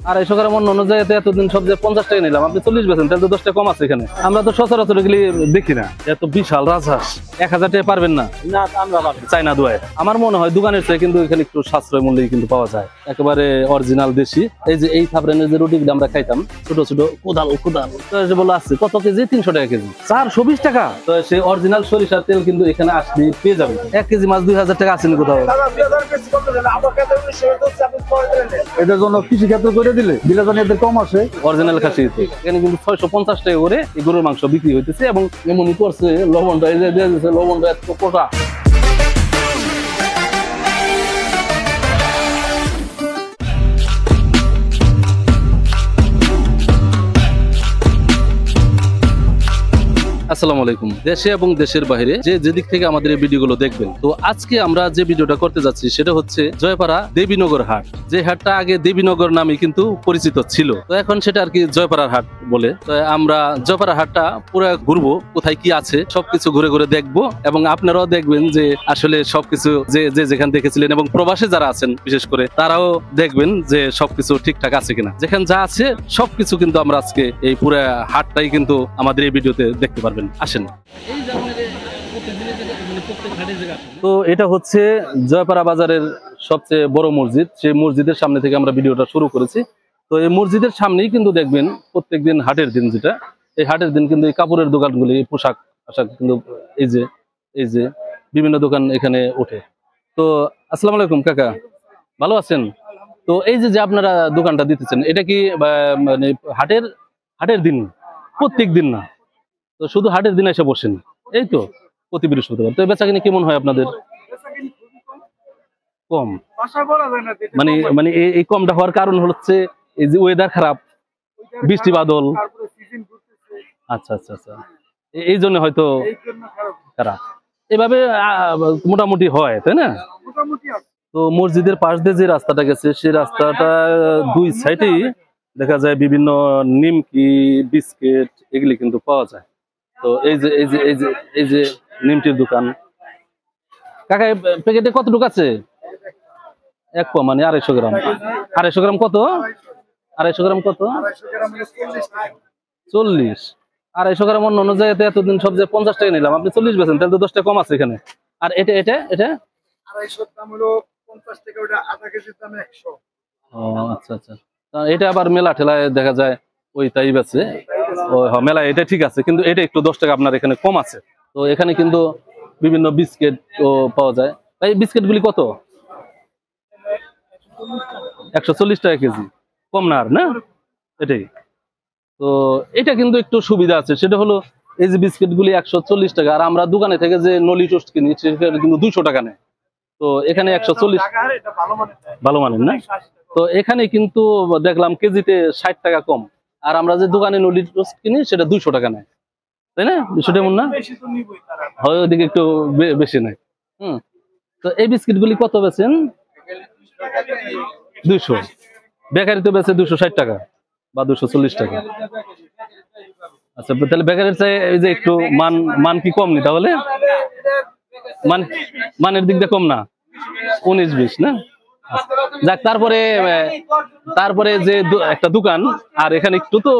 250 গ্রাম অন্য জায়গাতে এতদিন সব যে 50 টাকা নিলাম, আপনি 40 বেছেন, তাহলে তো 10 টাকা কম আছে এখানে। আমরা তো সচরাচর এগুলি দেখি না, এত বিশাল রাজহাঁস 1000 টাকা পারবেন না, চাইনা দোয়ায়। আমার মনে হয় দোকানের চেয়ে কিন্তু এখানে একটু সাশ্রয় মূল্যে কিন্তু পাওয়া যায়, একেবারে অরিজিনাল দেশি। এই যে এই থাবরেনের যে রুটিগুলো আমরা খাইতাম ছোট ছোট কোদাল তো বলে আসছে কত কেজি, 300 টাকা কেজি, 420 টাকা। তো সেই অরিজিনাল সরিষার তেল কিন্তু এখানে আসলে পেয়ে যাবে। 1 কেজি মাছ 2000 টাকা আসেনি কোথাও। এটার জন্য কৃষি ক্ষেত্র করে দিলে এদের কম আসে। অরিজিনাল খাসি এখানে কিন্তু 650 টাকা করে এই গরুর মাংস বিক্রি হইতেছে, এবং এমনই করছে লবণটা, এই যে লবণটা এত কোটা। আসসালামু আলাইকুম। দেশে এবং দেশের বাইরে যে যেদিক থেকে আমাদের এই ভিডিওগুলো দেখবেন, তো আজকে আমরা যে ভিডিওটা করতে যাচ্ছি সেটা হচ্ছে জয়পাড়া দেবীনগর হাট। যে হাটটা আগে দেবীনগর নামে কিন্তু পরিচিত ছিল, তো এখন সেটা আর কি জয়পাড়ার হাট বলে। তো আমরা জয়পাড়া হাটটা পুরো ঘুরবো, কোথায় কি আছে সবকিছু ঘুরে ঘুরে দেখবো, এবং আপনারাও দেখবেন যে আসলে সবকিছু যে যেখানে দেখেছিলেন, এবং প্রবাসে যারা আছেন বিশেষ করে তারাও দেখবেন যে সবকিছু ঠিকঠাক আছে কিনা। যেখানে যা আছে সবকিছু কিন্তু আমরা আজকে এই পুরো হাটটাই কিন্তু আমাদের এই ভিডিওতে দেখতে পারবেন। আসেন। তো এটা হচ্ছে জয়পাড়া বাজারের সবচেয়ে বড় মসজিদ, সেই মসজিদের সামনে থেকে আমরা ভিডিওটা শুরু করেছি। তো এই মসজিদের সামনেই কিন্তু দেখবেন প্রত্যেকদিন হাটের দিন, যেটা এই হাটের দিন কিন্তু এই কাপড়ের দোকানগুলি, পোশাক আশাক কিন্তু এই যে বিভিন্ন দোকান এখানে ওঠে। তো আসসালামু আলাইকুম কাকা, ভালো আছেন? তো এই যে আপনারা দোকানটা দিতেছেন, এটা কি মানে হাটের দিন, প্রত্যেক দিন না? তো শুধু হাটের দিন এসে বসেন, এই তো প্রতি বৃহস্পতিবার। তো বেচাকিনি কেমন হয় আপনাদের? কম? মানে এই কমটা হওয়ার কারণ হচ্ছে এই যে ওয়েদার খারাপ, বৃষ্টি বাদল। আচ্ছা আচ্ছা আচ্ছা, এই জন্য হয়তো খারাপ। এভাবে মোটামুটি হয়, তাই না? তো মসজিদের পাশ দিয়ে যে রাস্তাটা গেছে, সেই রাস্তাটা দুই সাইডেই দেখা যায় বিভিন্ন নিমকি, বিস্কিট এগুলি কিন্তু পাওয়া যায়। তো এই যে নিমটির দোকান। কাকা প্যাকেটে কতটুকু আছে? 1 পোয়া মানে 250 গ্রাম। 250 গ্রাম কত? 250 গ্রাম কত? 40। 250 গ্রাম অন্য জায়গাতে এতদিন সব যে 50 টাকা নিলাম, আপনি 40 বেছেন, তাহলে তো 10 টাকা কম আছে এখানে। আর এটা 250 দাম হলো 50 টাকা, ওটা আধা কেজির দাম 100। ও আচ্ছা আচ্ছা। এটা আবার মেলা ঠেলায় দেখা যায় ওই তাই বেছে। ও মেলা, এটা ঠিক আছে, কিন্তু এটা একটু 10 টাকা আপনার এখানে কম আছে। তো এখানে কিন্তু বিভিন্ন বিস্কিট ও পাওয়া যায়। তাই বিস্কিট গুলি কত? 140 টাকা কেজি, কম না আর না? এটাই তো। এটা কিন্তু একটু সুবিধা আছে, সেটা হলো এই যে বিস্কিট গুলি 140 টাকা, আর আমরা দোকানে থেকে যে নলি টোস্ট কিনি সেটা কিন্তু 200 টাকা নেয়। তো এখানে 140 ভালো মানের না? তো এখানে কিন্তু দেখলাম কেজিতে 60 টাকা কম, আর আমরা যে দোকানে নলি টোস্ট কিনি সেটা 200 টাকা নেয়, তাই না? বিষয়টা এমন না? হয় ওইদিকে একটু বেশি নেয়। তো এই বিস্কিট গুলি কত বেচেন? 200। বেকারিতে বেচে 260 টাকা বা 240 টাকা। আচ্ছা, তাহলে বেকারির চাই এই যে একটু মান কি কম নি তাহলে? মানের দিক দিয়ে কম না? 19-20 না? যাক, তারপরে যে একটা দোকান, আর এখানে একটু তো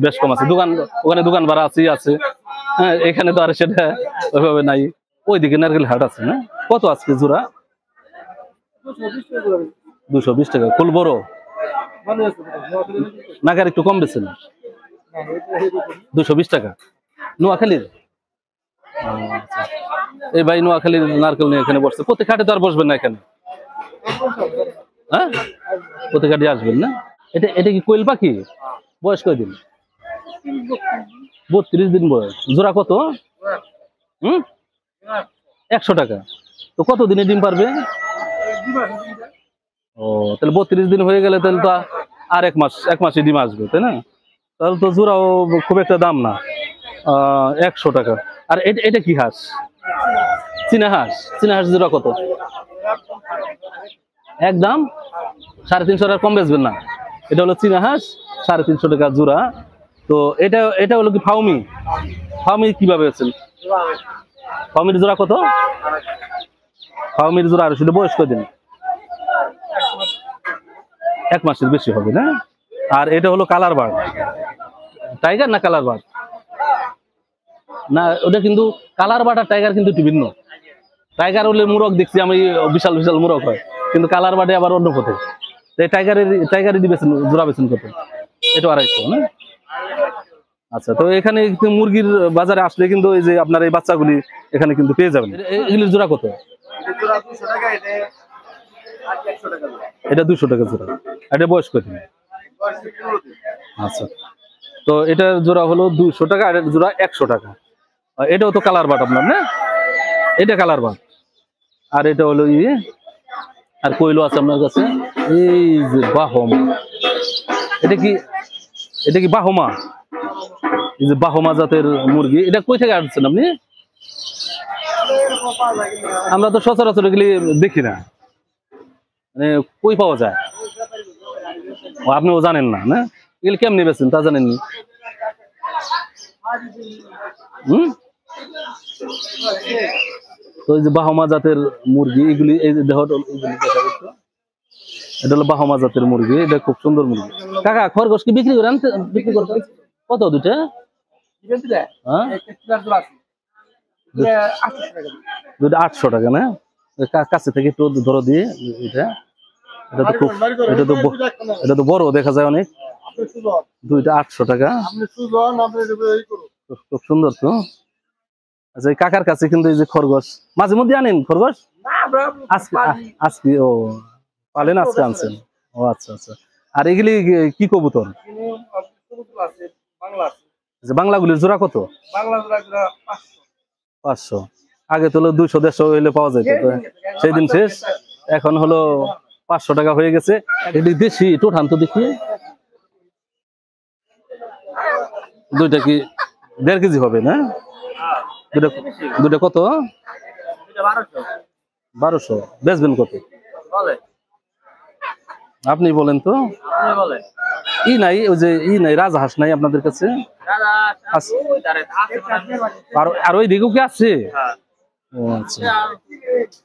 বেশ কম আছে দোকান, ওখানে দোকান ভাড়া আছে। হ্যাঁ, এখানে তো আর সেটা ওইভাবে নাই। ওইদিকে নারকেল হাট আছে না? কত আজকে জোড়া? 220 টাকা। ফুল বড় নাগার একটু কম বেছে না? 220 টাকা। নোয়াখালীর? এই ভাই নোয়াখালীর নারকেল নিয়ে এখানে বসছে। প্রত্যেক হাটে তো আর বসবেন না এখানে? হ্যাঁ, প্রত্যেক হাটে আসবেন না? এটা কি কোয়েল পাখি? বয়স কয়দিন? 32 দিন বয়স। জোড়া কত? 100 টাকা। তো কত দিনে ডিম পারবে? ও, তাহলে 32 দিন হয়ে গেলে তাহলে তো আর 1 মাসে ডিম আসবে, তাই না? তাহলে তো জোড়াও খুব একটা দাম না, 100 টাকা। আর এটা কি হাঁস? চীনা হাঁস জোড়া কত? একদম 350 টাকা, কম বেচবেন না? এটা হলো চীনা হাঁস, 350 টাকা জোড়া। তো এটা হলো কি ফাউমি কিভাবে বেচেন? ফাউমির জোড়া কত? ফাউমির জোড়া, আর সেটা বয়স কদিন? 1 মাসের বেশি হবে না? আর এটা হলো কালার বার্ড, টাইগার না কালার বার্ড? না ওটা কিন্তু কালার বার্ড আর টাইগার কিন্তু একটু ভিন্ন। টাইগার হলে মুরগ দেখছি আমি বিশাল বিশাল মুরগ হয়, কিন্তু কালার বার্ডে আবার অন্য পথে। টাইগারের দিবেছেন জোড়া বেছেন কত? এটা 250 না? আচ্ছা, তো এখানে মুরগির বাজারে আসলে কিন্তু এই যে আপনার এই বাচ্চাগুলি এখানে কিন্তু পেয়ে যাবেন। এগুলির জোড়া কত? এটা 200 টাকা জোড়া। এটা বয়স কত? আচ্ছা, তো এটার জোড়া হলো 200 টাকা, আর এটার জোড়া 100 টাকা। এটাও তো কালার বাট আপনার না? এটা কালার বাট। আর এটা হলো আর কইলো আছে আপনার কাছে এই যে বাহমা। এটা কি বাহমা? এই যে বাহমা জাতের মুরগি, এটা কই থেকে আনছেন আপনি? আমরা তো সচরাচর এগুলি দেখি না, মানে কই পাওয়া যায়? আপনিও জানেন না, না এগুলি কেমনি বেছেন তা জানেননি? তো এই যে বাহমা জাতের মুরগি, এগুলি এই যে দেহ, এটা হলো বাহমা জাতের মুরগি, এটা খুব সুন্দর মুরগি। কাকা খরগোশ কি বিক্রি করতেন কত দুইটা? হ্যাঁ, দুইটা 800 টাকা না? কাছে থেকে একটু ধরো দিয়ে। এটা তো বড় দেখা যায় অনেক। দুইটা 800 টাকা, খুব সুন্দর তো। আচ্ছা, এই কাকার কাছে কিন্তু এই যে খরগোশ মাঝে মধ্যে আনেন খরগোশ? আজকে ও পালেন, আজকে আনছেন? ও আচ্ছা আচ্ছা। আর এগুলি কি কবুতর? বাংলাগুলির জোড়া কত? 500। আগে তো 200-150 হইলে পাওয়া যেত, সেই দিন শেষ। এখন হলো 500 টাকা হয়ে গেছে। এটি দেশি, একটু ঠান তো দেখি। দুইটা কি 1.5 কেজি হবে না? দুইটা কত? 1200। বেচবেন কত? আপনি বলেন তো। নাই, ওই যে নাই, রাজহাঁস নাই আপনাদের কাছে? আর ওই দিকেও কি আছে? ও আচ্ছা।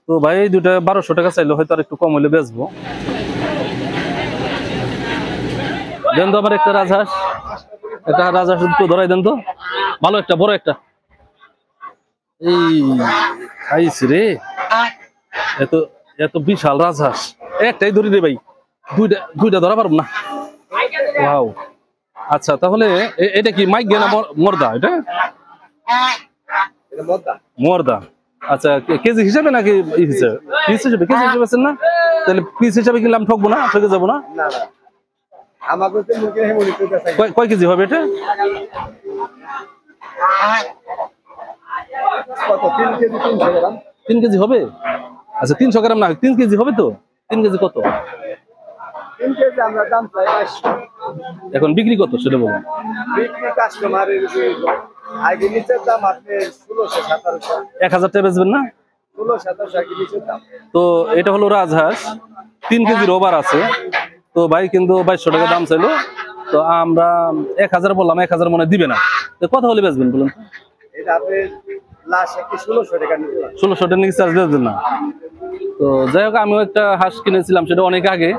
তো ভাই দুটা 1200 টাকা চাইলে হয়তো আর একটু কম হলে বেচবো। দেন তো আবার একটা রাজহাঁস একটু ধরাই দেন তো, ভালো একটা, বড় একটা। এই খাইছি রে, এত বিশাল রাজহাঁস একটাই ধরি রে ভাই, দুইটা ধরা পারব না। ওয়াও, আচ্ছা তাহলে এটা কি মাইক না মর্দা? এটা মর্দা। আচ্ছা, কেজি হিসাবে নাকি হিসাবে? পিস হিসাবে, কেজি হিসাবে আছেন না? তাহলে পিস হিসাবে কিনলাম, ঠকবো না, ঠকে যাবো না? কয় কেজি হবে এটা? 3 কেজি হবে? আচ্ছা 300 গ্রাম না, 3 কেজি হবে তো? 3 কেজি কত? এখন বিক্রি কত সেটা বলুন। 1000 টাকা বেচবেন না? তো এটা হলো রাজহাঁস, 3 কেজির ওভার আছে। তো ভাই কিন্তু 2200 টাকা দাম চাইলো, তো আমরা 1000 বললাম, 1000 মনে দিবে না। তো কত হলে বেচবেন বলুন? 1600 টাকা নিয়ে চার্জ দেবেন না? তো যাই হোক, আমিও একটা হাঁস কিনেছিলাম, সেটা অনেক আগে,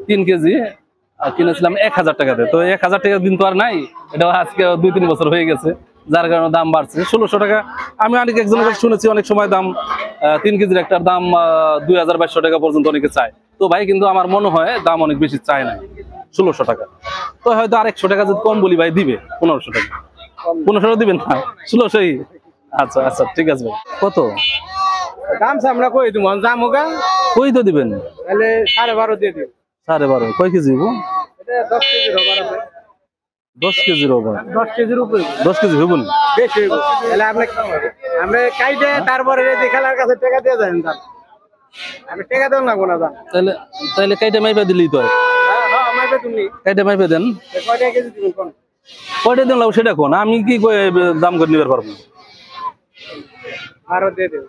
3 কেজি কিনেছিলাম 1000 টাকাতে। তো 1000 টাকার দিন তো আর নাই, এটা আজকে 2-3 বছর হয়ে গেছে, যার কারণে দাম বাড়ছে। 1600 টাকা আমি অনেক একজনের কাছে শুনেছি, অনেক সময় দাম 3 কেজির একটার দাম 2200 টাকা পর্যন্ত অনেকে চায়। তো ভাই কিন্তু আমার মনে হয় দাম অনেক বেশি চায় না, 1600 টাকা। তো হয়তো আর 100 টাকা যদি কম বলি ভাই, দিবে 1500 টাকা। 1500 দিবেন না? 1600? আচ্ছা আচ্ছা, ঠিক আছে ভাই। কত দাম আমরা কই দিব? দাম হোগা কই তো দিবেন? তাহলে 12.5 দিয়ে দিও। 12.5 কয় কেজি? এটা 10 কেজি রবার আছে। 10 কেজির ওভার? 10 কেজির উপরে। 10 কেজি হইব না? বেশি হইব। তাহলে আপনি আমরা কাইটে তারপরে দেখালার কাছে টাকা দিয়ে দেন। দাম আমি টাকা দেন না কোনা দাম। তাহলে কাইটা মাইপা দিলেই তো হয়। হ্যাঁ মাইপা তুমি কাইটা মাইপা দেন। কয়টা কেজি দিবেন কোন? কয়টা দিন লাও সেটা কোন, আমি কি দাম করে নিবার পারবো? আরো দিয়ে দেব।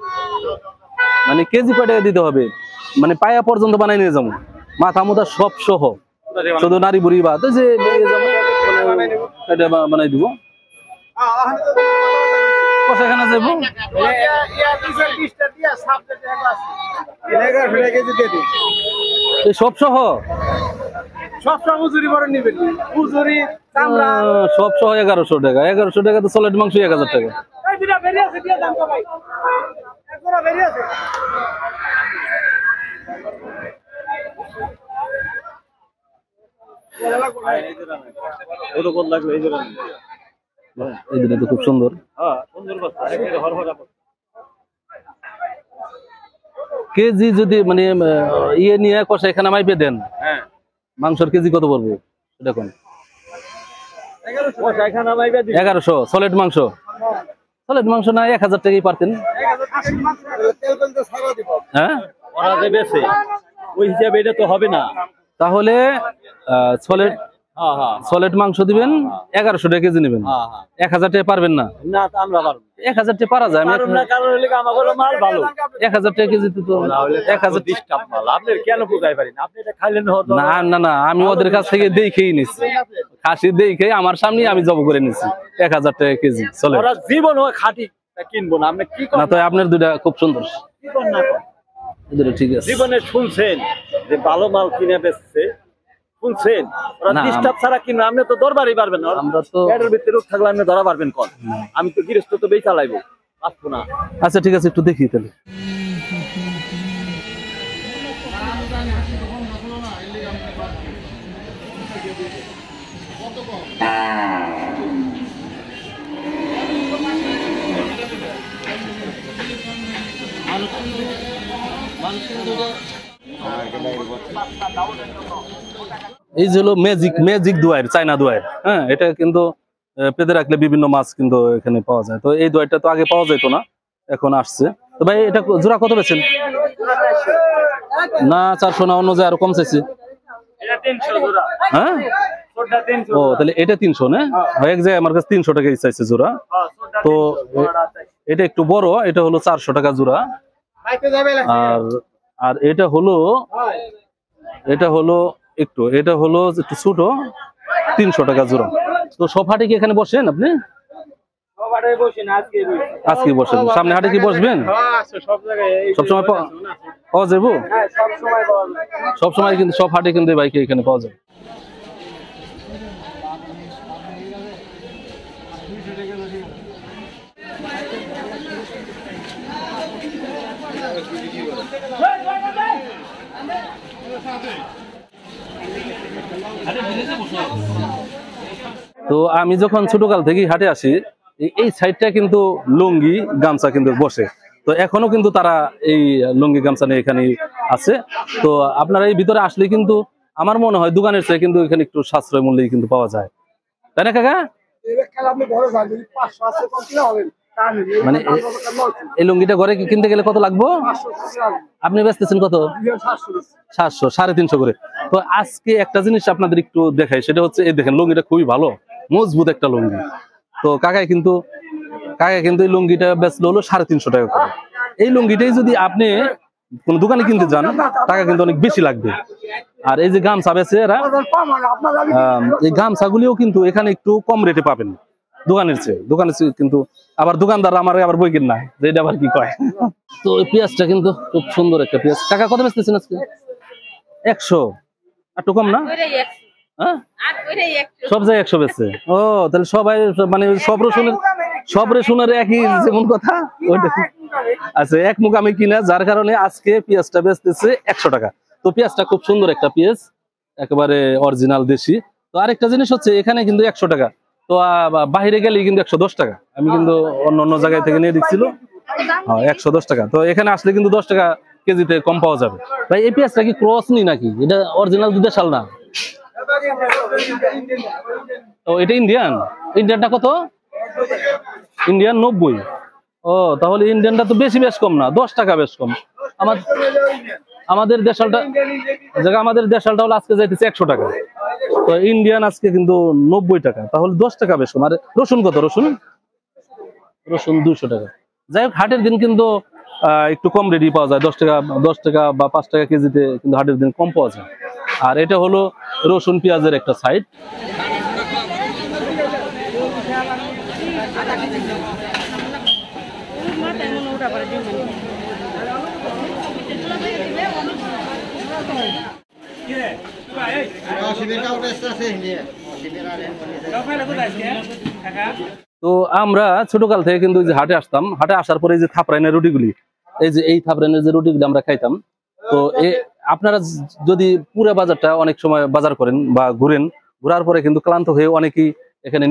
মানে কেজি কয় টাকা দিতে হবে? মানে পায়া পর্যন্ত বানাই নিয়ে যাবো, মাথা মুথা সব সহ, শুধু নারী বুড়ি বাদ যে বানাই দিব। কষাখানা যাবো সব সহ সবসময় মজুরি করে নিবেন, মজুরি চামড়া সব সহ 1100 টাকা। 1100 টাকা তো সলিড মাংস 1000 টাকা। এই দুটা বেরিয়ে আছে, দিয়ে দাম তো ভাই, একজোড়া বেরিয়ে আছে। এই দুটো তো খুব সুন্দর। কেজি যদি মানে ইয়ে নিয়ে কষা এখানে মাইপে দেন, হ্যাঁ মাংসের কেজি কত পড়বে এটা কোন? 1100 সলিড মাংস। সলিড মাংস না 1000 টাকাই পারতেন। হ্যাঁ ওরা যে বেছে ওই হিসাবে এটা তো হবে না। তাহলে সলিড হ্যাঁ হ্যাঁ সলিড মাংস দিবেন 1100 টাকা কেজি নেবেন। হ্যাঁ হ্যাঁ 1000 টাকা পারবেন না? না তা আমরা পারবো না। 1000 টাকা পারা যায়। পারবো না কারণ হলে আমাদের মাল ভালো। 1000 টাকা কেজি তো 1000 ডিস্টার্ব মাল আপনি কেন বুঝাই পারেন? আপনি এটা খাইলেন হতো না না না, আমি ওদের কাছ থেকে দেখেই নিছি, খাসি দেখে আমার সামনে আমি জব করে নিছি। 1000 টাকা কেজি চলে। ওরা জীবন ও খাঁটি কিনবো না। আপনি কি না করেন? তো আপনার দুইটা খুব সুন্দর, কি করেন না করেন? এই দুটো ঠিক আছে। জীবনে শুনছেন যে ভালো মাল কিনে বেচছে? শুনছেন? ওরা না, ডিস্টার্ব ছাড়া কিনবে। আপনি তো দরবারই পারবেন না। আমরা তো পেটের ভিতরে রোগ থাকলে আপনি ধরা পারবেন কোন? আমি তো গৃহস্থ তো বেই চালাইবো, পারবো না। আচ্ছা ঠিক আছে, একটু দেখি তাহলে। এই যে হলো ম্যাজিক ম্যাজিক দোয়ার, চায়না দোয়ার। হ্যাঁ, এটা কিন্তু পেতে রাখলে বিভিন্ন মাছ কিন্তু এখানে পাওয়া যায়। তো এই দোয়ারটা তো আগে পাওয়া যেত না, এখন আসছে। তো ভাই এটা জোড়া কত বেছেন? না 400 না, অন্য যায় আরো কম চাইছে। এটা 300 জোড়া, হ্যাঁ ছোটটা 300। ও তাহলে এটা 300 না? এক জায়গায় আমার কাছে 300 টাকা চাইছে জোড়া। হ্যাঁ ছোটটা তো 300। এটা একটু বড়, এটা হলো 400 টাকা জোড়া। খাইতে যাবে না। আর আর এটা হলো এটা হলো একটু ছোট, 300 টাকা জোড়া। তো সব হাটে কি এখানে বসেন আপনি? সবারে বসি না, আজকে বসি। আজকে বসেন, সামনে হাটে কি বসবেন? হ্যাঁ আছে সব জায়গায়, এই সবসময় পাওয়া যাবো? হ্যাঁ সব সময় পাওয়া যায়। সব সময় কিন্তু সব হাটে কিন্তু এই বাইকে এখানে পাওয়া যায়। তো আমি যখন ছোটকাল থেকেই হাটে আসি, এই সাইডটা কিন্তু লুঙ্গি গামছা কিন্তু বসে। তো এখনো কিন্তু তারা এই লুঙ্গি গামছা নিয়ে এখানে আছে। তো আপনারা এই ভিতরে আসলে কিন্তু আমার মনে হয় দোকানের চেয়ে কিন্তু এখানে একটু সাশ্রয় মূল্যে কিন্তু পাওয়া যায়, তাই না কাকা? মানে এই লুঙ্গিটা ঘরে কিনতে গেলে কত লাগবে? আপনি বেচতেছেন কত? 700, 350 করে। তো আজকে একটা জিনিস আপনাদের একটু দেখাই, সেটা হচ্ছে এই দেখেন লুঙ্গিটা খুবই ভালো, মজবুত একটা লুঙ্গি। তো কাকাই কিন্তু এই লুঙ্গিটা বেচলো হলো 350 টাকা করে। এই লুঙ্গিটাই যদি আপনি কোন দোকানে কিনতে যান, টাকা কিন্তু অনেক বেশি লাগবে। আর এই যে গামছা বেচে এরা, এই গামছাগুলিও কিন্তু এখানে একটু কম রেটে পাবেন দোকানের চেয়ে কিন্তু। আবার দোকানদার আমার আবার বই কিন না, যে এটা আবার কি কয়। তো এই পেঁয়াজটা কিন্তু খুব সুন্দর একটা পেঁয়াজ। টাকা কত বেচতেছেন আজকে? 100, একটু কম না? হ্যাঁ, সব জায়গায় 100 বেচছে। ও তাহলে সবাই মানে সব রসুনের একই যেমন কথা ওইটা। আচ্ছা, এক মুখ আমি কিনা, যার কারণে আজকে পেঁয়াজটা বেচতেছে 100 টাকা। তো পেঁয়াজটা খুব সুন্দর একটা পেঁয়াজ, একেবারে অরিজিনাল দেশি। তো আরেকটা জিনিস হচ্ছে এখানে কিন্তু 100 টাকা, তো বাইরে গেলে কিন্তু 110 টাকা। আমি কিন্তু অন্য জায়গায় থেকে নিয়ে দেখছিল, 110 টাকা। তো এখানে আসলে কিন্তু 10 টাকা কেজিতে কম পাওয়া যাবে। ভাই এই পেঁয়াজটা কি ক্রস নি নাকি? এটা অরিজিনাল দেশাল না? ও এটা ইন্ডিয়ানটা কত? ইন্ডিয়ান 90। ও তাহলে ইন্ডিয়ানটা তো বেশ কম না, 10 টাকা বেশ কম। আমাদের দেশালটা হলো আজকে যাইতেছে 100 টাকা। তো ইন্ডিয়ান আজকে কিন্তু 90 টাকা, তাহলে 10 টাকা বেশ কম। আর রসুন কত? রসুন 200 টাকা। যাই হোক, হাটের দিন কিন্তু একটু কম রেডি পাওয়া যায়, 10 টাকা বা 5 টাকা কেজিতে কিন্তু হাটের দিন কম পাওয়া যায়। আর এটা হলো রসুন পেঁয়াজের একটা সাইড। তো আমরা ছোটকাল থেকে কিন্তু যে হাটে আসতাম, হাটে আসার পরে যে থাপড়াইনের রুটিগুলি, এই যে এই থাপড়াইনের যে রুটিগুলি আমরা খাইতাম। তো আপনারা যদি পুরো বাজারটা অনেক সময় বাজার করেন বা ঘুরেন, ঘোরার পরে কিন্তু ক্লান্ত হয়ে অনেকেই এখানে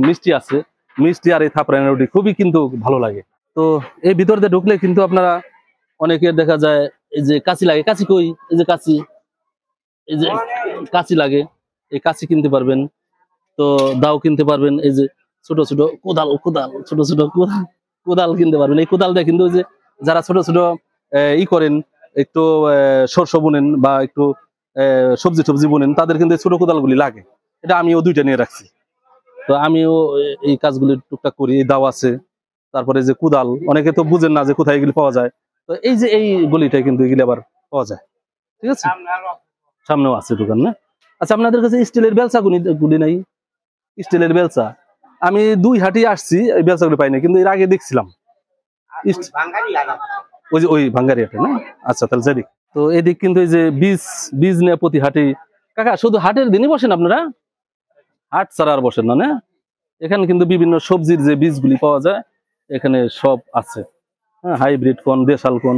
মিষ্টি আছে, মিষ্টি আর এই থাপড়াইনের রুটি খুবই কিন্তু ভালো লাগে। তো এই ভিতর দিয়ে ঢুকলে কিন্তু আপনারা অনেকে দেখা যায় এই যে কাঁচি লাগে, কাঁচি কই, এই যে কাঁচি, এই যে কাঁচি লাগে, এই কাঁচি কিনতে পারবেন। তো দাও কিনতে পারবেন, এই যে ছোট ছোট কোদাল, ছোট ছোট কোদাল কিনতে পারবেন। এই কোদাল দিয়ে কিন্তু ওই যে যারা ছোট ছোট ই করেন, একটু শস্য বুনেন বা একটু সবজি টবজি বুনেন, তাদের কিন্তু এই ছোট কোদালগুলি লাগে। এটা আমিও 2টা নিয়ে রাখছি। তো আমিও এই কাজগুলি টুকটাক করি। এই দাও আছে, তারপরে যে কোদাল, অনেকে তো বুঝেন না যে কোথায় এগুলি পাওয়া যায়। তো এই যে এই গলিটাই কিন্তু এগুলি আবার পাওয়া যায়। ঠিক আছে, সামনেও আছে দোকান না? আচ্ছা, আপনাদের কাছে স্টিলের বেলচা গুলি নাই? স্টিলের বেলচা আমি 2 হাটি আসছি, এই বেলচাগুলি পাইনি, কিন্তু এর আগে দেখছিলাম ওই যে ওই ভাঙ্গারি হাটে না? আচ্ছা, তাহলে যাই। তো এদিক কিন্তু এই যে বীজ নিয়ে প্রতি হাটে। কাকা, শুধু হাটের দিনই বসেন আপনারা? হাট ছাড়া আর বসেন না? না, এখানে কিন্তু বিভিন্ন সবজির যে বীজগুলি পাওয়া যায় এখানে সব আছে। হ্যাঁ, হাইব্রিড কোন, দেশাল কোন,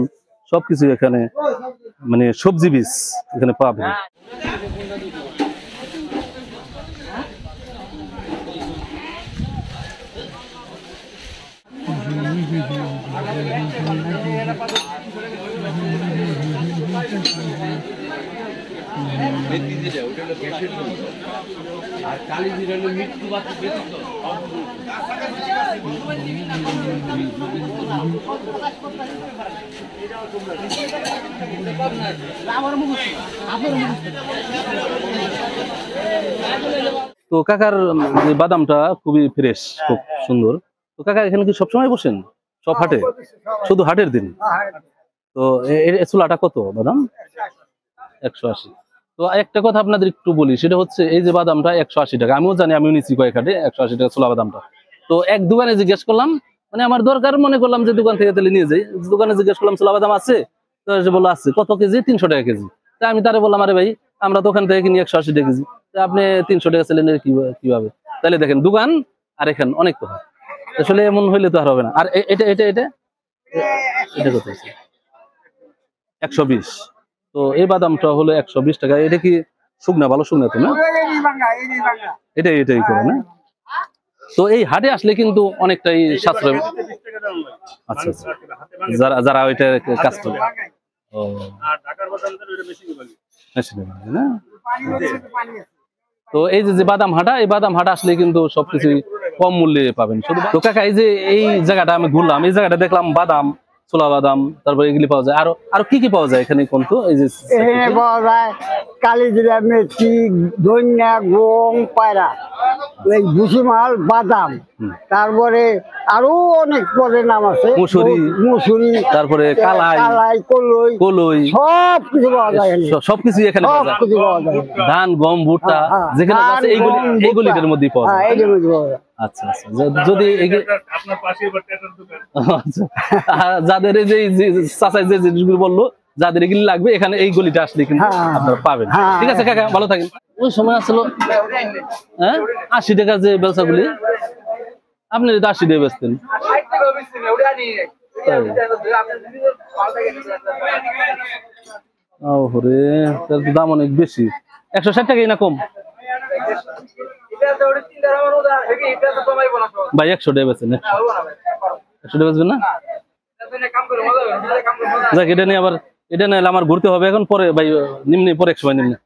সবকিছু এখানে, মানে সবজি বীজ এখানে পাবেন। তো কাকার যে বাদামটা খুবই ফ্রেশ, খুব সুন্দর। তো কাকা, এখানে কি সবসময় বসেন সব হাটে, শুধু হাটের দিন? তো এর চুলাটা কত বাদাম? 180। তো একটা কথা আপনাদের একটু বলি, সেটা হচ্ছে এই যে বাদামটা 180 টাকা, আমিও জানি, আমিও নিচ্ছি কয়েক হাটে 180 টাকা চুলা বাদামটা। তো এক দোকানে জিজ্ঞেস করলাম, মানে আমার দরকার মনে করলাম যে দোকান থেকে তাহলে নিয়ে যাই। দোকানে জিজ্ঞেস করলাম চুলা বাদাম আছে? তো সে বললো আছে। কত কেজি? 300 টাকা কেজি। তা আমি তারে বললাম, আরে ভাই, আমরা দোকান থেকে কিনি 180 টাকা কেজি, আপনি 300 টাকা ছিলেন কিভাবে? তাহলে দেখেন, দোকান আর এখানে অনেক কথা। আসলে এমন হইলে তো আর হবে না। আর এটা এটা এটা এটা কত আছে? 120। তো এই বাদামটা হলো 120 টাকা। এটা কি শুকনা, ভালো শুকনা তো না? এটাই করে না? তো এই হাটে আসলে কিন্তু অনেকটাই সাশ্রয়। আচ্ছা আচ্ছা, যারা ওইটা কাজ করে। ও, না? তো এই যে বাদাম হাটা, এই বাদাম হাটা আসলে কিন্তু সবকিছু কম মূল্যে পাবেন। শুধু তো কাকা, এই যে এই জায়গাটা আমি ঘুরলাম, এই জায়গাটা দেখলাম বাদাম, ছোলা বাদাম, তারপরে এগুলি পাওয়া যায়। আরো কি কি পাওয়া যায় এখানে কোন? তো এই যে পাওয়া যায় কালিজিরা, মেথি, ধনিয়া, গম, পায়রা, এই ভুসিমাল, বাদাম, তারপরে আরো অনেক পদের নাম আছে, মুসুরি, তারপরে কালাই, কলই, সবকিছু পাওয়া যায়। সবকিছু এখানে পাওয়া যায়। ধান, গম, ভুট্টা যেখানে আছে এইগুলির মধ্যেই পাওয়া যায়। আচ্ছা আচ্ছা, যদি আপনার পাশে যাদের এই যে চাচাই যে জিনিসগুলো বললো, যাদের এগুলি লাগবে এখানে এই গলিটা আসলে কিন্তু আপনারা পাবেন। ঠিক আছে কাকা, ভালো থাকেন। ওই সময় আসলো 80 টাকা যে বেলচাগুলি, আপনি তো 80 টাকা বেচতেন। ওরে, তার দাম অনেক বেশি। 160 টাকাই না কম? ভাই 100 টাকা বেচেন, 100 টাকা বেচবেন না? যাক, এটা নিয়ে আবার, এটা নিয়ে আমার ঘুরতে হবে এখন, পরে ভাই নিম্নে, পরে এক সময় নিম্নে।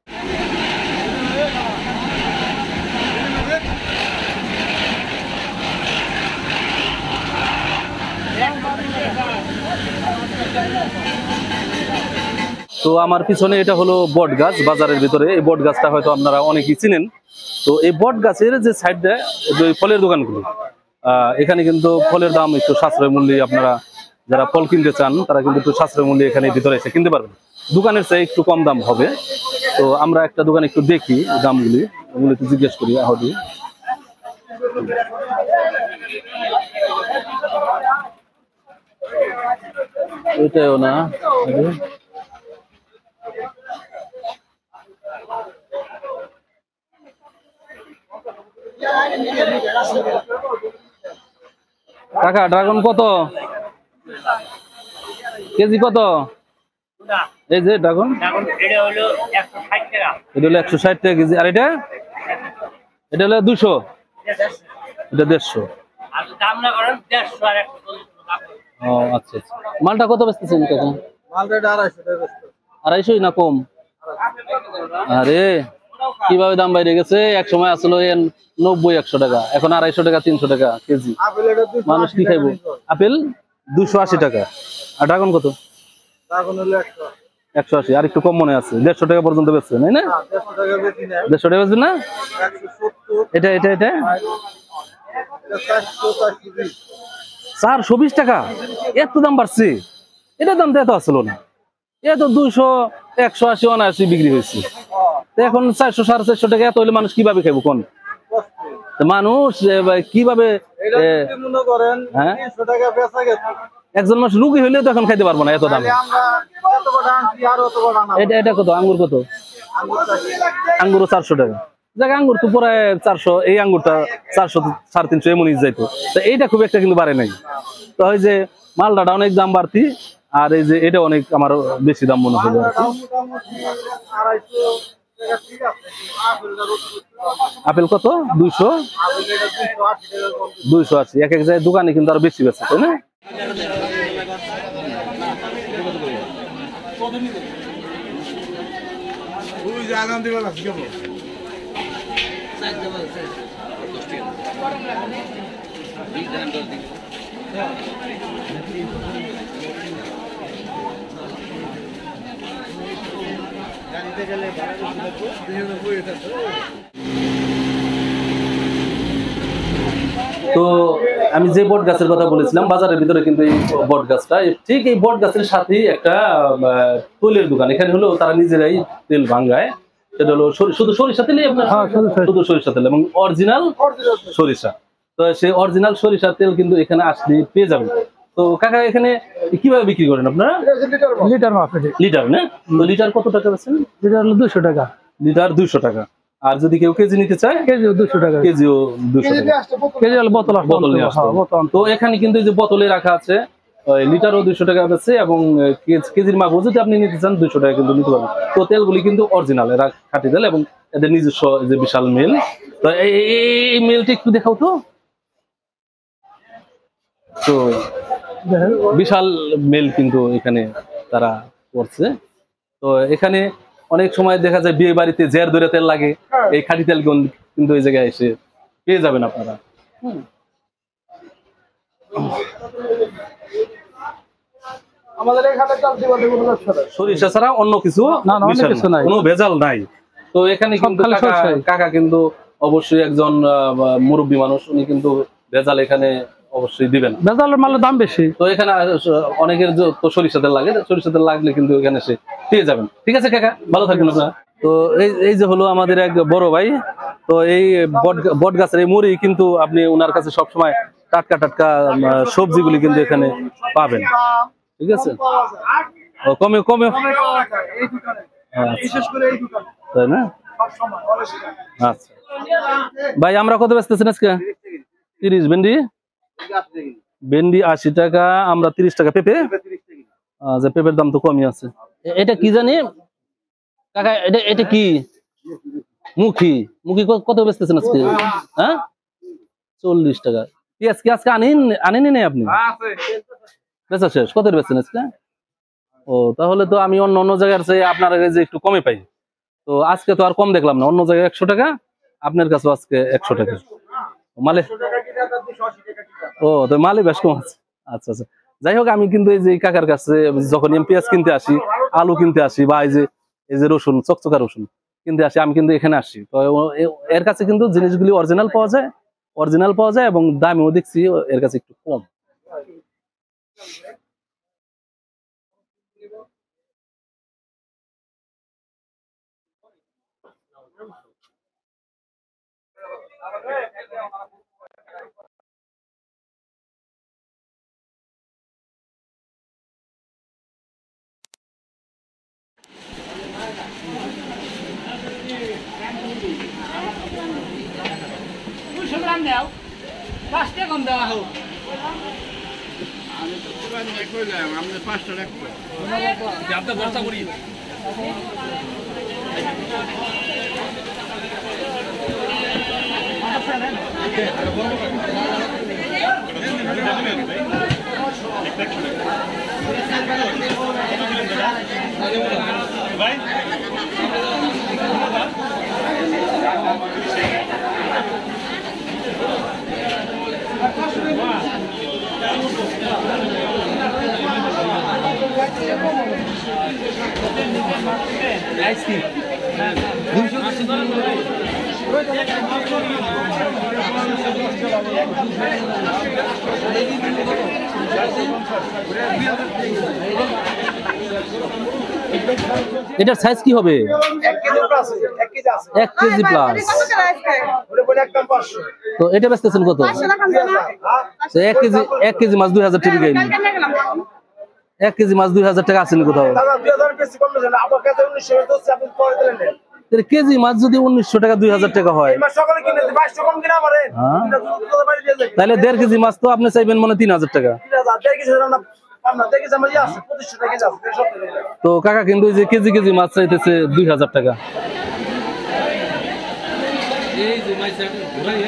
তো আমার পিছনে এটা হলো বট গাছ, বাজারের ভিতরে। এই বট গাছটা হয়তো আপনারা অনেকেই চিনেন। তো এই বট গাছের যে সাইড দেয় ফলের দোকানগুলো, এখানে কিন্তু ফলের দাম একটু সাশ্রয় মূল্যে, আপনারা যারা ফল কিনতে চান তারা কিন্তু একটু সাশ্রয় মূল্যে এখানে ভিতরে এসে কিনতে পারবেন। দোকানের চেয়ে একটু কম দাম হবে। তো আমরা একটা দোকানে একটু দেখি দামগুলি, ওগুলো একটু জিজ্ঞেস করি। আহদি ওইটাও না, কাকা ড্রাগন কত কেজি? কত এই যে ড্রাগন? এটা হলো 160 টাকা। এটা হলো 160 টাকা কেজি। আর এটা? এটা হলো 200। এটা 150। আর দাম না করেন 150 আর 140 টাকা। ও আচ্ছা আচ্ছা। মালটা কত বেচতেছেন কাকা? মালটা 250 টাকা। 250 না কম? আরে কিভাবে দাম বাইরে গেছে! এক সময় আসলো 90-100 টাকা, এখন 250 টাকা 300 টাকা কেজি। মানুষ কি খাইবো? আপেল 280 টাকা। আর ড্রাগন কত? এখন হলো 180। আর একটু কম মনে আছে, 150 টাকা পর্যন্ত বেচছে, তাই না? 150 টাকা বেশি না। 150 টাকা বেচবে না? 170 এটা এটা এটা এটা 420 420 টাকা। এত দাম বাড়ছে! এটার দাম তো এত আসলো না। এ তো 200, 180, 79 বিক্রি হয়েছে। তো এখন 400, 450 টাকা। এত হলে মানুষ কিভাবে খাইবো কোন? তো মানুষ কিভাবে এটা যদি মনে করেন 300 টাকা বেচা গেছে। একজন মানুষ রুগী হইলেও তো এখন খাইতে পারবো না এত দামে। আমরা কত বড় আনছি আর অত বড় আনা। এটা কত? আঙ্গুর কত? আঙ্গুরও 400 টাকা। যাক, আঙ্গুর তো প্রায় 400। এই আঙ্গুরটা 400, 350 এমনই যাইতো। তো এইটা খুব একটা কিন্তু বাড়ে নাই। তো ওই যে মালদাটা অনেক দাম বাড়তি, আর এই যে এটা অনেক আমার বেশি দাম মনে হলো আর কি। আপেল কত? 200, 280। এক এক জায়গায় দোকানে কিন্তু আরো বেশি বেচে, তাই না? তো আমি যে বট গাছের কথা বলেছিলাম, বাজারের ভিতরে কিন্তু এই বট গাছটা, ঠিক এই বট গাছের সাথেই একটা তেলের দোকান। এখানে হলো তারা নিজেরাই তেল ভাঙ্গায়। সেটা হলো শুধু সরিষা তেলই আপনার? শুধু সরিষা তেল এবং অরিজিনাল সরিষা। তো সেই অরিজিনাল সরিষার তেল কিন্তু এখানে আসলে পেয়ে যাবেন। তো কাকা এখানে কিভাবে বিক্রি করেন আপনারা? লিটার মাপে। লিটার না? তো লিটার কত টাকা বেচেন? লিটার হলো 200 টাকা। লিটার 200 টাকা। আর যদি কেউ কেজি নিতে চায়? কেজিও 200 টাকা। কেজিও 200 টাকা। কেজি হলো বোতল নিয়ে আসতে হবে। তো এখানে কিন্তু এই যে বোতলে রাখা আছে, লিটারও 200 টাকা বেচে, এবং কেজির মাপও যদি আপনি নিতে চান 200 টাকা কিন্তু নিতে পারবেন। তো তেলগুলি কিন্তু অরিজিনাল, এরা খাঁটি তেল, এবং এদের নিজস্ব যে বিশাল মিল। তো এই মিলটি একটু দেখাও তো। তো বিশাল মিল কিন্তু এখানে তারা করছে। তো এখানে অনেক সময় দেখা যায় বিয়ে বাড়িতে জের ধরে তেল লাগে, এই খাঁটি তেল কিন্তু এই জায়গায় এসে পেয়ে যাবেন আপনারা। আমাদের এখানে সরিষা ছাড়া অন্য কিছু নাই, কোনো ভেজাল নাই। তো এখানে কিন্তু কাকা কিন্তু অবশ্যই একজন মুরব্বী মানুষ, উনি কিন্তু ভেজাল এখানে অবশ্যই দিবেন। ভেজালের মালের দাম বেশি। তো এখানে অনেকের তো সরিষা তেল লাগে, সরিষা তেল লাগলে কিন্তু এখানে এসে পেয়ে যাবেন। ঠিক আছে কাকা, ভালো থাকবেন আপনারা। তো এই যে হলো আমাদের এক বড় ভাই। তো এই বট গাছের এই মুড়ি কিন্তু আপনি ওনার কাছে সবসময় টাটকা টাটকা সবজিগুলি কিন্তু এখানে পাবেন। ঠিক আছে, কমে কমে তাই না? আচ্ছা ভাই, আমরা কত বেচতেছেন আজকে? 30। ভেন্ডি? ভেন্ডি 80 টাকা, আমরা 30 টাকা। পেঁপে? আচ্ছা, পেঁপের দাম তো কমই আছে। এটা কি জানি কাকা, এটা কি? মুখী। মুখী কত বেচতেছেন আজকে? হ্যাঁ, 40 টাকা। পেঁয়াজ কি আজকে আনেনি নেই আপনি? বেচা শেষ? কত বেচছেন আজকে? ও, তাহলে তো আমি অন্য জায়গার চেয়ে আপনার কাছে একটু কমে পাই। তো আজকে তো আর কম দেখলাম না, অন্য জায়গায় 100 টাকা, আপনার কাছে আজকে 100 টাকা। মালে ও, তো মালে বেশ কম আছে। আচ্ছা আচ্ছা, যাই হোক, আমি কিন্তু এই যে কাকার কাছে যখন পেঁয়াজ কিনতে আসি, আলু কিনতে আসি, বা এই যে রসুন, চকচকা রসুন কিনতে আসি, আমি কিন্তু এখানে আসি। তো এর কাছে কিন্তু জিনিসগুলি অরিজিনাল পাওয়া যায়, এবং দামও দেখছি এর কাছে একটু কম। এটার সাইজ কি হবে? 1 কেজি প্লাস। তো এটা বেচতেছেন কত? তো 1 কেজি মাছ 2000 টাকা গাইনি। 1 কেজি মাছ 2000 টাকা আছে নি কোথাও? কেজি মাছ যদি 1900 টাকা 2000 টাকা হয়, তাহলে 1.5 কেজি মাছ তো আপনি চাইবেন মানে 3000 টাকা। তো কাকা কিন্তু যে কেজি কেজি মাছ চাইতেছে 2000 টাকা। এই যে মাছ ঘুরাই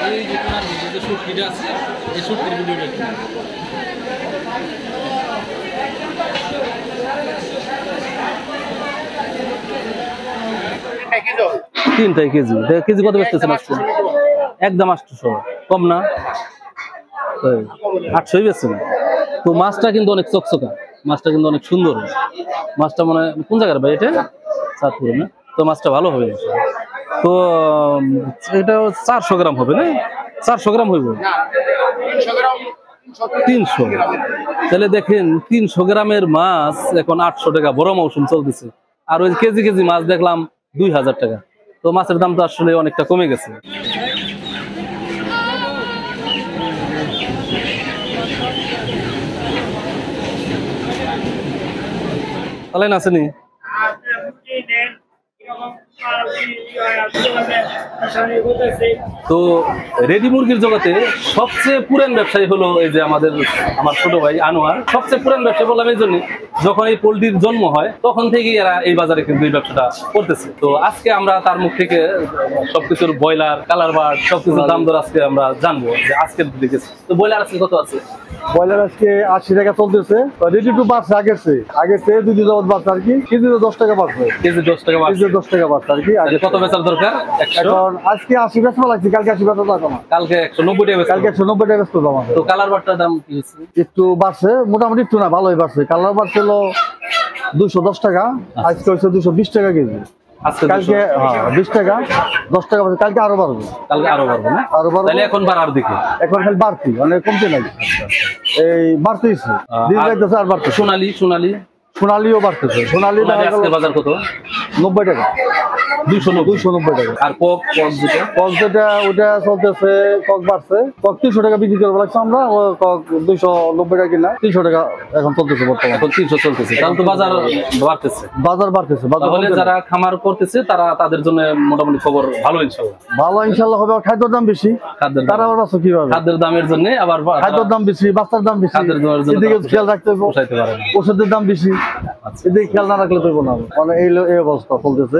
এই যে কোনার মধ্যে যে শুটকিটা আছে এই শুটকির ভিডিওটা তিনটাই কেজি। কেজি কত বেচতেছেন আজকে? একদম 800, কম না? 800 বেচছেন। তো মাছটা কিন্তু অনেক চকচকা, মাছটা কিন্তু অনেক সুন্দর। মাছটা মানে কোন জায়গার ভাই এটা? চাঁদপুরে না? তো মাছটা ভালো হবে। তো এটা 400 গ্রাম হবে না? 400 গ্রাম হইব? 300। তাহলে দেখেন 300 গ্রামের মাছ এখন 800 টাকা, বড় মৌসুম চলতেছে। আর ওই কেজি কেজি মাছ দেখলাম 2000 টাকা। তো মাছের দাম তো আসলে অনেকটা কমে গেছে। তাহলে না আসেনি? তো রেডি মুরগির জগতে সবচেয়ে পুরান ব্যবসায়ী হলো এই যে আমার ছোট ভাই আনোয়ার। সবচেয়ে পুরান ব্যবসায়ী বললাম এই জন্য, যখন এই পোল্ট্রির জন্ম হয় তখন থেকেই এরা এই বাজারে কিন্তু এই ব্যবসাটা করতেছে। তো আজকে আমরা তার মুখ থেকে সবকিছুর ব্রয়লার, কালার বার্ড সবকিছুর দাম দর আজকে আমরা জানবো যে আজকের দিকে। তো ব্রয়লার আজকে কত আছে? ব্রয়লার আজকে 80 টাকা চলতেছে। রেডি টু বাড়ছে আগের চেয়ে 2 দিন যাবত বাড়ছে আর কি। কেজি 10 টাকা বাড়ছে। কেজি 10 টাকা বাড়ছে। কেজি 10 টাকা বাড়ছে আর কি। আগে কত বেচার দরকার? 100। এখন আজকে 80 বেচা লাগছে, কালকে 80 বেচা লাগবে না। কালকে 190 টাকা বেচা। কালকে 190 টাকা বেচতে হবে আমাদের। তো কালার বার্ডটার দাম কি হচ্ছে? একটু বাড়ছে, মোটামুটি একটু না, ভালোই বাড়ছে। কালার বাড়ছে হলো 210 টাকা, আজকে হচ্ছে 220 টাকা কেজি। কালকে 20 টাকা 10 টাকা বাড়ছে, কালকে আরো বাড়বে। কালকে আরো বাড়বে না? আরো বাড়বে। তাহলে এখন বাড়ার দিকে। এখন খালি বাড়তি, মানে কমতে নাই। এই বাড়তেইছে, দিন যাইতেছে আর বাড়তে। সোনালী সোনালিও বাড়তেছে। সোনালি আজকে বাজার কত? 90 টাকা। 290 টাকা। আর কক যেটা ওটা চলতেছে, কক বাড়ছে। কক 300 টাকা বিক্রি করবো লাগছে আমরা। কক 290 টাকা কিনা 300 টাকা এখন চলতেছে বর্তমানে। এখন 300 চলতেছে। তাহলে তো বাজার বাড়তেছে। তাহলে যারা খামার করতেছে তাদের জন্য মোটামুটি খবর ভালো ইনশাআল্লাহ। ভালো ইনশাআল্লাহ হবে। খাদ্যের দাম বেশি। তারা আবার বাঁচো কিভাবে? খাদ্যের দামের জন্য আবার খাদ্যের দাম বেশি, বাচ্চার দাম বেশি। এদিকে খেয়াল রাখতে হবে। ওষুধের দাম বেশি, এদিকে খেয়াল না রাখলে দেবো না। মানে এই অবস্থা চলতেছে।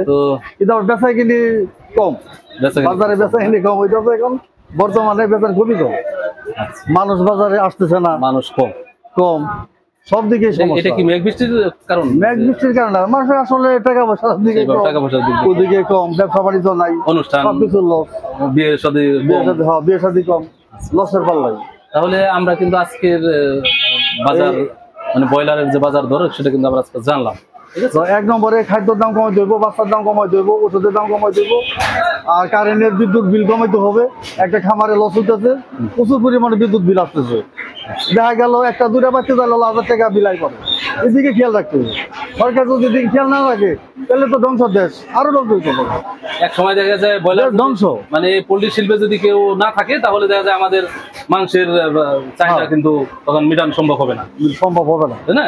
কিন্তু আমার বেচা কিনি কম, বাজারে বেচা কিনি কম হইতেছে এখন বর্তমানে। বেচার খুবই কম, মানুষ বাজারে আসতেছে না, মানুষ কম সব দিকে। এটা কি মেঘ বৃষ্টির কারণ? মেঘ বৃষ্টির কারণে মানুষের আসলে টাকা পয়সার দিকে ওদিকে কম, ব্যবসা বাণিজ্য নাই, অনুষ্ঠান সবকিছু লস, বিয়ে শাদী কম, লসের পাল্লাই। তাহলে আমরা কিন্তু আজকের বাজার মানে ব্রয়লারের যে বাজার দর সেটা কিন্তু আমরা আজকে জানলাম। এক নম্বরে খাদ্যের দাম কমাই দেবো, বাচ্চার দাম কমাই দেবো, ওষুধের দাম কমাই দেবো, আর কারেন্টের বিদ্যুৎ বিল কমাইতে হবে। একটা খামারে লস হইতেছে, প্রচুর পরিমাণে বিদ্যুৎ বিল আসতেছে। দেখা গেল একটা দুটা বাচ্চা তাহলে 1000 টাকা বিলাই করে। এদিকে খেয়াল রাখতে হবে। সরকার যদি এদিকে খেয়াল না রাখে তাহলে তো ধ্বংস দেশ, আরো ধ্বংস হইতে পারে। এক সময় দেখা যায় ব্রয়লার ধ্বংস, মানে পোল্ট্রি শিল্পে যদি কেউ না থাকে তাহলে দেখা যায় আমাদের মাংসের চাহিদা কিন্তু তখন মিটানো সম্ভব হবে না, তাই না?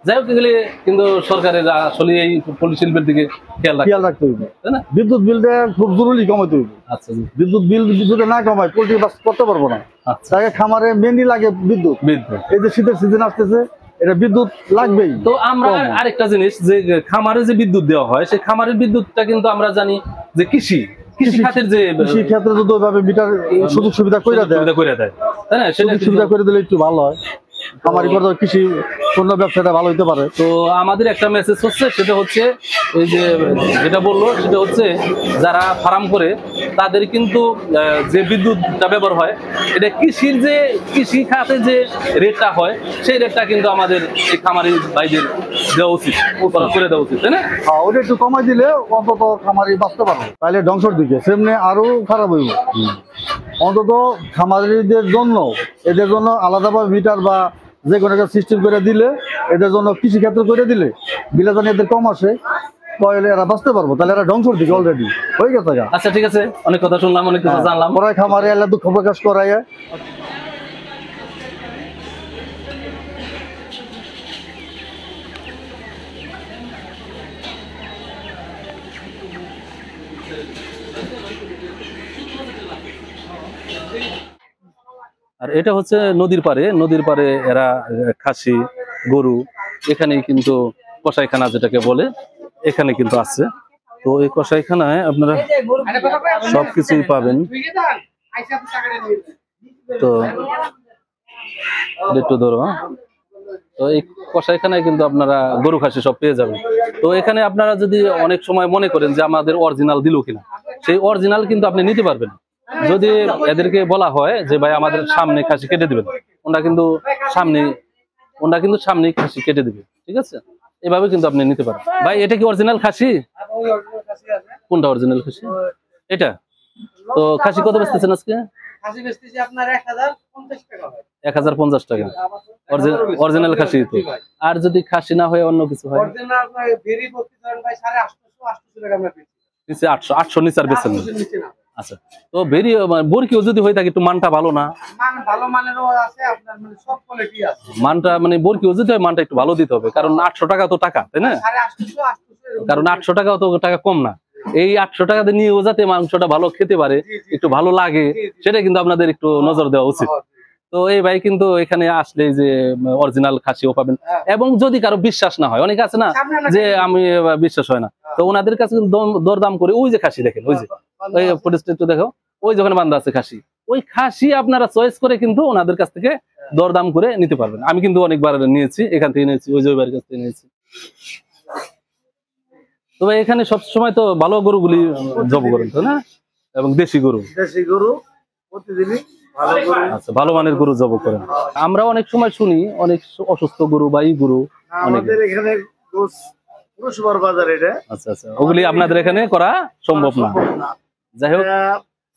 যাই হোক এগুলি কিন্তু সরকারের আসলে এই পল্লী শিল্পের দিকে খেয়াল রাখতে হইবে, তাই না? বিদ্যুৎ বিলটা খুব জরুরি কমাইতে হইবে। আচ্ছা বিদ্যুৎ বিল যদি না কমায় পোল্ট্রি বাস করতে পারবো না। আচ্ছা তাকে খামারে মেনলি লাগে বিদ্যুৎ। বিদ্যুৎ। এই যে শীতের সিজন আসতেছে, এটা বিদ্যুৎ লাগবেই। তো আমরা আরেকটা জিনিস, যে খামারে যে বিদ্যুৎ দেওয়া হয় সেই খামারের বিদ্যুৎটা কিন্তু আমরা জানি যে কৃষি খাতের যে কৃষি ক্ষেত্রে যদি ওইভাবে মিটার সুযোগ সুবিধা করে দেয়, তাই না, সেটা সুবিধা করে দিলে একটু ভালো হয়। খামারি করে কৃষি পণ্য ব্যবসাটা ভালো হতে পারে। তো আমাদের একটা মেসেজ হচ্ছে, সেটা হচ্ছে এই যে যেটা বললো সেটা হচ্ছে যারা ফার্ম করে তাদের কিন্তু যে বিদ্যুৎটা ব্যবহার হয় এটা কৃষি খাতে যে রেটটা হয় সেই রেটটা কিন্তু আমাদের এই খামারি ভাইদের দেওয়া উচিত, করে দেওয়া উচিত, তাই না? ওটা একটু কমাই দিলে অন্তত খামারি বাঁচতে পারবে, তাহলে ধ্বংসের দিকে সেমনি আরো খারাপ হইব। অন্তত খামারিদের জন্য এদের জন্য আলাদাভাবে মিটার বা যে কোনো একটা সিস্টেম করে দিলে, এদের জন্য কৃষি ক্ষেত্র করে দিলে বিলে জানি এদের কম আসে, তাহলে এরা বাঁচতে পারবো। তাহলে এরা ধ্বংসর দিকে অলরেডি হয়ে গেছে। আচ্ছা ঠিক আছে, অনেক কথা শুনলাম, অনেক কিছু জানলাম। ওরাই খামারে এলা দুঃখ প্রকাশ করায়। আর এটা হচ্ছে নদীর পারে এরা খাসি গরু এখানে কিন্তু কসাইখানা যেটাকে বলে এখানে কিন্তু আছে। তো এই কসাইখানায় আপনারা সবকিছুই পাবেন। তো একটু ধরো, তো এই কসাইখানায় কিন্তু আপনারা গরু খাসি সব পেয়ে যাবেন। তো এখানে আপনারা যদি অনেক সময় মনে করেন যে আমাদের অরিজিনাল দিল কিনা, সেই অরিজিনাল কিন্তু আপনি নিতে পারবেন। যদি এদেরকে বলা হয় যে ভাই আমাদের সামনে খাসি কেটে দিবেন, ওনারা কিন্তু সামনে খাসি কেটে দিবে, ঠিক আছে? এভাবে কিন্তু আপনি নিতে পারেন। ভাই এটা কি অরিজিনাল খাসি? কোনটা অরিজিনাল খাসি? এটা। তো খাসি কত বেচতেছেন আজকে? খাসি বেচতেছি আপনার 1050 টাকা। 1050 টাকা অরিজিনাল খাসি। তো আর যদি খাসি না হয় অন্য কিছু হয়? অরিজিনাল ভেরি বলতে ধরেন ভাই 850 টাকা আমরা পেয়েছি। 800 নিচে আর বেচেন না। আচ্ছা, তো ভেরি বরকিও যদি হয়ে থাকে একটু মানটা ভালো না? মান ভালো মানেরও আছে, আপনার মানে সব কোয়ালিটি আছে। মানটা মানে বরকিও যদি হয় মানটা একটু ভালো দিতে হবে, কারণ 800 টাকা তো টাকা, তাই না? 850 কারণ 800 টাকা তো টাকা কম না। এই 800 টাকাতে নিয়েও যাতে মাংসটা ভালো খেতে পারে, একটু ভালো লাগে, সেটা কিন্তু আপনাদের একটু নজর দেওয়া উচিত। তো এই ভাই কিন্তু এখানে আসলে যে অরিজিনাল খাসিও পাবেন। এবং যদি কারো বিশ্বাস না হয়, অনেকে আছে না যে আমি বিশ্বাস হয় না, তো ওনাদের কাছে দরদাম করে ওই যে খাসি দেখেন, ওই যে ওই প্রতিষ্ঠিত দেখো, ওই যখন বান্ধা আছে খাসি, ওই খাসি আপনারা চয়েস করে কিন্তু ওনাদের কাছ থেকে দরদাম করে নিতে পারবেন। আমি কিন্তু অনেকবার নিয়েছি, এখান থেকে নিয়েছি, ওই জয়বাড়ির কাছ থেকে নিয়েছি। তবে এখানে সবসময় তো ভালো গরুগুলি জব করেন, তাই না? এবং দেশি গরু প্রতিদিনই আচ্ছা, ভালো মানের গরু জব করেন। আমরা অনেক সময় শুনি অনেক অসুস্থ গরু বা ই গরু আমাদের এখানে পুরসভার বাজার, এটা আচ্ছা আচ্ছা, ওগুলি আপনাদের এখানে করা সম্ভব না। যাই হোক,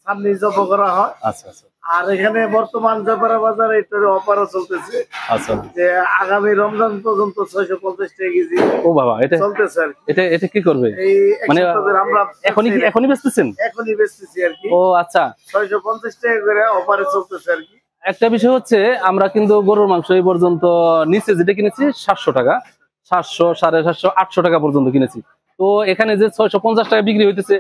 সামনে জব করা হয়। আচ্ছা আচ্ছা। আর এখানে বর্তমান জয়পাড়া বাজারে এটার অফারও চলতেছে। আচ্ছা, যে আগামী রমজান পর্যন্ত 650 টাকা কেজি। ও বাবা, এটা চলতেছে আর এটা কি করবে? এই মানে আমরা এখনই বেচতেছেন? এখনই বেচতেছি আর কি। ও আচ্ছা, 650 টাকা করে অফারে চলতেছে আর কি। একটা বিষয় হচ্ছে আমরা কিন্তু গরুর মাংস এই পর্যন্ত নিচে যেটা কিনেছি 700 টাকা, 700, 750, 800 টাকা পর্যন্ত কিনেছি। তো এখানে যে 650 টাকা বিক্রি হইতেছে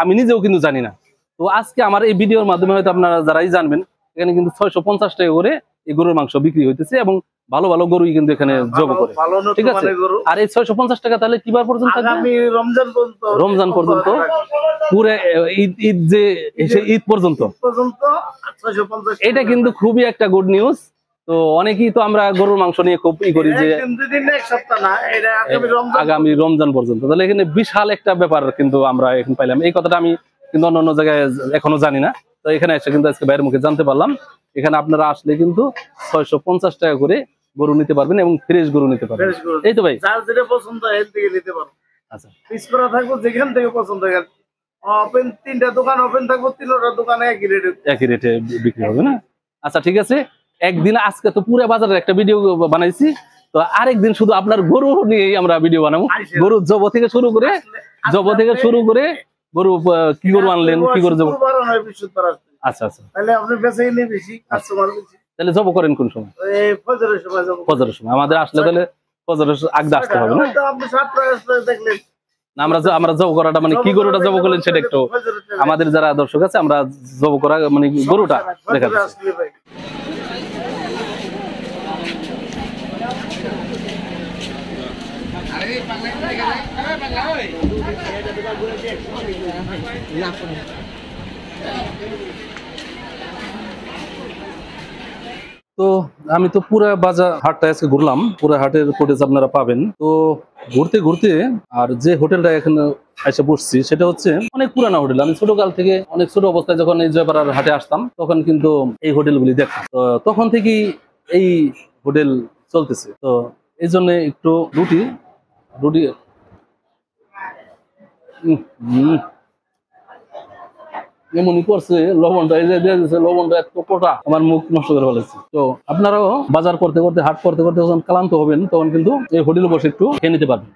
আমি নিজেও কিন্তু জানি না। তো আজকে আমার এই ভিডিওর মাধ্যমে হয়তো আপনারা যারাই জানবেন, এখানে কিন্তু 650 টাকা করে এই গরুর মাংস বিক্রি হইতেছে এবং ভালো ভালো গরুই কিন্তু এখানে জব করে, ঠিক আছে? আর এই 650 টাকা তাহলে কিবার পর্যন্ত? রমজান পর্যন্ত, পুরো ঈদ যে ঈদ পর্যন্ত। এটা কিন্তু খুবই একটা গুড নিউজ। তো অনেকেই তো আমরা গরুর মাংস নিয়ে খুব ই করি যে আগামী রমজান পর্যন্ত, তাহলে এখানে বিশাল একটা ব্যাপার কিন্তু আমরা এখন পাইলাম। এই কথাটা আমি কিন্তু অন্য জায়গায় এখনো জানি না। তো এখানে এসে কিন্তু আজকে ভাইয়ের মুখে জানতে পারলাম। এখানে আপনারা আসলে কিন্তু 650 টাকা করে গরু নিতে পারবেন এবং ফ্রেশ গরু নিতে পারবেন। এই তো ভাই, যার যেটা পছন্দ হয় এর থেকে নিতে পারবেন। আচ্ছা, পিস করা থাকবো যেখান থেকে পছন্দ হয়। ওপেন 3টা দোকান ওপেন থাকবো, 3টা দোকানে একই রেটে বিক্রি হবে না? আচ্ছা ঠিক আছে। একদিন আজকে তো পুরো বাজারের একটা ভিডিও বানাইছি, তো আরেকদিন শুধু আপনার গরু নিয়েই আমরা ভিডিও বানাবো। গরু জব থেকে শুরু করে গরু কি গরু আনলেন, কি গরু জব। আচ্ছা আচ্ছা, তাহলে আপনি বেঁচে নিয়ে বেশি কাস্টমার বেশি। তাহলে জব করেন কোন সময়? ফজরের সময়। ফজরের সময় আমাদের আসলে তাহলে ফজরের আগে আসতে হবে না? তো আপনি সাতটা দেখলেন না, আমরা জব করাটা মানে কি গরুটা জব করলেন সেটা একটু আমাদের যারা দর্শক আছে আমরা জব করা মানে গরুটা দেখা যাচ্ছে। আসলে ভাই তো আমি তো পুরা বাজার হাটটা আজকে ঘুরলাম, পুরা হাটের ফুটেজ আপনারা পাবেন। তো ঘুরতে ঘুরতে আর যে হোটেলটা এখানে এসে বসছি সেটা হচ্ছে অনেক পুরানো হোটেল। আমি ছোটকাল থেকে অনেক ছোট অবস্থায় যখন এই জয়পাড়ার হাটে আসতাম তখন কিন্তু এই হোটেলগুলি দেখতাম। তো তখন থেকেই এই হোটেল চলতেছে। তো এই জন্য একটু রুটি রুটি এমনই করছে, লবণটা এই যে দিয়ে দিচ্ছে, লবণটা এত কটা আমার মুখ নষ্ট করে ফেলেছে। তো আপনারাও বাজার করতে করতে হাট করতে করতে যখন ক্লান্ত হবেন তখন কিন্তু এই হোটেলে বসে একটু খেয়ে নিতে পারবেন।